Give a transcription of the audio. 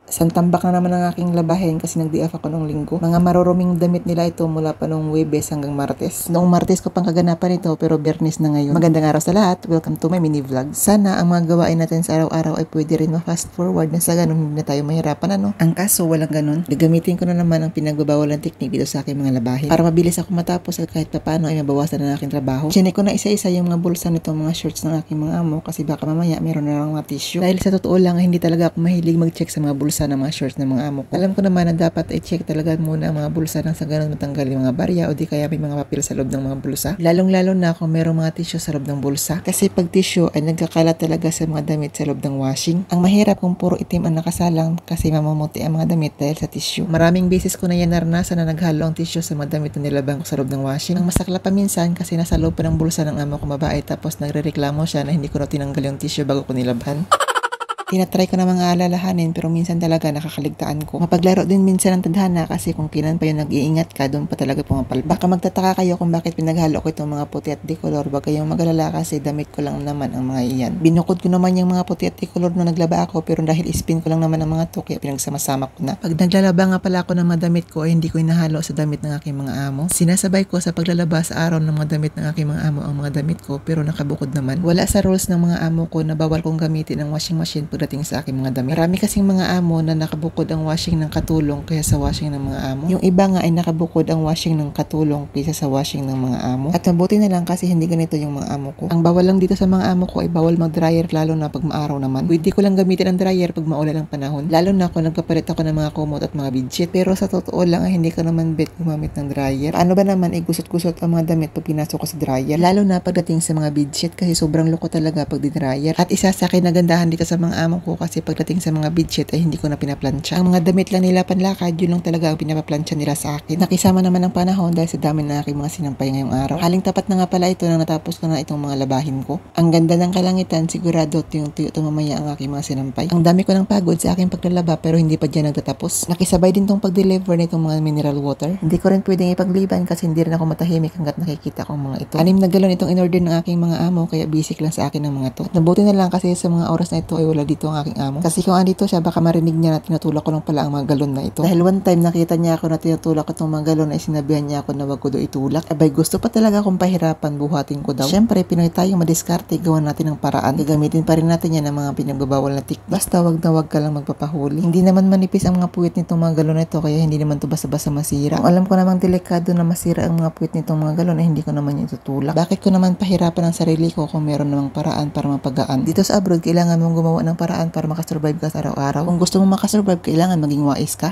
Santambak na naman ang aking labahin kasi nag-DF ako nung linggo. Mga maruruming damit nila ito mula pa nung Huwebes hanggang Martes. Noong Martes ko pang kaganapan ito pero Biyernes na ngayon. Magandang araw sa lahat. Welcome to my mini vlog. Sana ang mga gawain natin sa araw-araw ay pwede rin ma-fast forward na sa ganun hindi na tayo mahirapan ano. Ang kaso walang ganun. Gagamitin ko na naman ang pinagbabawal ng teknik dito sa aking mga labahin. Para mabilis ako matapos at kahit paano ay mabawasan na aking trabaho. Chinek ko na isa-isa yung mga bulsa nitong mga shorts ng aking mga amo kasi baka mamaya meron na lang mga tissue. Dahil sa totoo lang hindi talaga ako mahilig mag-check sa mga bulsa ng mga shorts ng mga amo ko. Alam ko naman na dapat i-check talaga muna ang mga bulsa nang sa ganun matanggal yung mga barya o di kaya may mga papel sa loob ng mga bulsa. Lalong-lalo na kung merong mga tissue sa loob ng bulsa. Kasi pag tissue ay nagkakalat talaga sa mga damit sa loob ng washing. Ang mahirap kung puro itim ang nakasalang kasi mamumuti ang mga damit dahil sa tissue. Maraming beses ko na yan naranasan na naghalo ang tissue sa mga damit na nilabang ko sa loob ng washing. Ang masakla pa minsan kasi nasa loob pa ng bulsa ng amo ko babae tapos nagrereklamo siya na hindi ko na tinanggal yung tissue bago ko nilabhan. Tinatry ko na mga alalahanin pero minsan talaga nakakaligtaan ko. Mapaglaro din minsan ng tadhana kasi kung kailan pa yun nag-iingat ka, doon pa talaga pumapal. Baka magtataka kayo kung bakit pinaghalo ko itong mga puti at decolor. Wag kayong magalala kasi damit ko lang naman ang mga iyan. Binukod ko naman yung mga puti at decolor nung naglaba ako pero dahil spin ko lang naman ang mga to kaya pinagsama-sama ko na. Pag naglalaba nga pala ako ng mga damit ko ay hindi ko inahalo sa damit ng aking mga amo. Sinasabay ko sa paglalaba sa araw ng mga damit ng aking mga amo ang mga damit ko pero nakabukod naman. Wala sa rules ng mga amo ko na bawal kong gamitin ang washing machine pagdating sa aking mga damit. Marami kasing mga amo na nakabukod ang washing ng katulong kaysa sa washing ng mga amo. Yung iba nga ay nakabukod ang washing ng katulong kaysa sa washing ng mga amo. At mabuti na lang kasi hindi ganito yung mga amo ko. Ang bawal lang dito sa mga amo ko ay bawal mag-dryer lalo na pag maaraw naman. Pwede ko lang gamitin ang dryer pag maulan ang panahon. Lalo na kung nagpapalit ako ng mga kumot at mga bedsheet. Pero sa totoo lang ay hindi ko naman bet gumamit ng dryer. Paano ba naman ay gusot-gusot ang mga damit pag pinasok ko sa dryer? Lalo na pagdating sa mga bedsheet kasi sobrang loko talaga pag di-dryer. At isa sa kinagandahan dito sa mga amo ko kasi pagdating sa mga bedsheet ay hindi ko na pinaplansya. Ang mga damit lang nila panlakad, yun lang talaga ang pinapaplansya nila sa akin. Nakisama naman ang panahon dahil sa dami na aking mga sinampay ngayong araw. Haling tapat na nga pala ito nang natapos ko na itong mga labahin ko. Ang ganda ng kalangitan, sigurado tuyong-tuyo mamaya ang aking mga sinampay. Ang dami ko ng pagod sa aking paglalaba pero hindi pa dyan nagtatapos. Nakisabay din tong pag-deliver nitong mga mineral water. Hindi ko rin pwedeng ipagliban kasi hindi rin ako matahimik hanggat nakikita ko mga ito. 6 na galon itong in-order ng aking mga amo kaya basic lang sa akin ng mga to. Nabuti na lang kasi sa mga oras na ito ay wala dito ang aking amo. Kasi kung andito siya baka marinig niya na tinutulak ko lang pala ang mga galon na ito. Dahil one time nakita niya ako na tinutulak ko itong mga galon ay sinabihan niya ako na wag ko do itulak. Abay gusto pa talaga akong pahirapan, buhatin ko daw. Siyempre Pinoy tayo madiskarte, gawan natin ng paraan. Gagamitin pa rin natin yan ng mga pinagbabawal na tik. Basta wag na wag ka lang magpapahuli. Hindi naman manipis ang mga puwit nitong mga galon na ito kaya hindi naman to basa-basa masira. Kung alam ko namang delikado na masira ang mga puwit nitong mga galon ay hindi ko naman yan itutulak. Bakit ko naman pahirapan ang sarili ko kung meron namang paraan para mapagaan? Dito sa abroad kailangan mong gumawa ng paraan para makasurvive ka sa araw-araw. Kung gusto mong makasurvive, kailangan maging wais ka.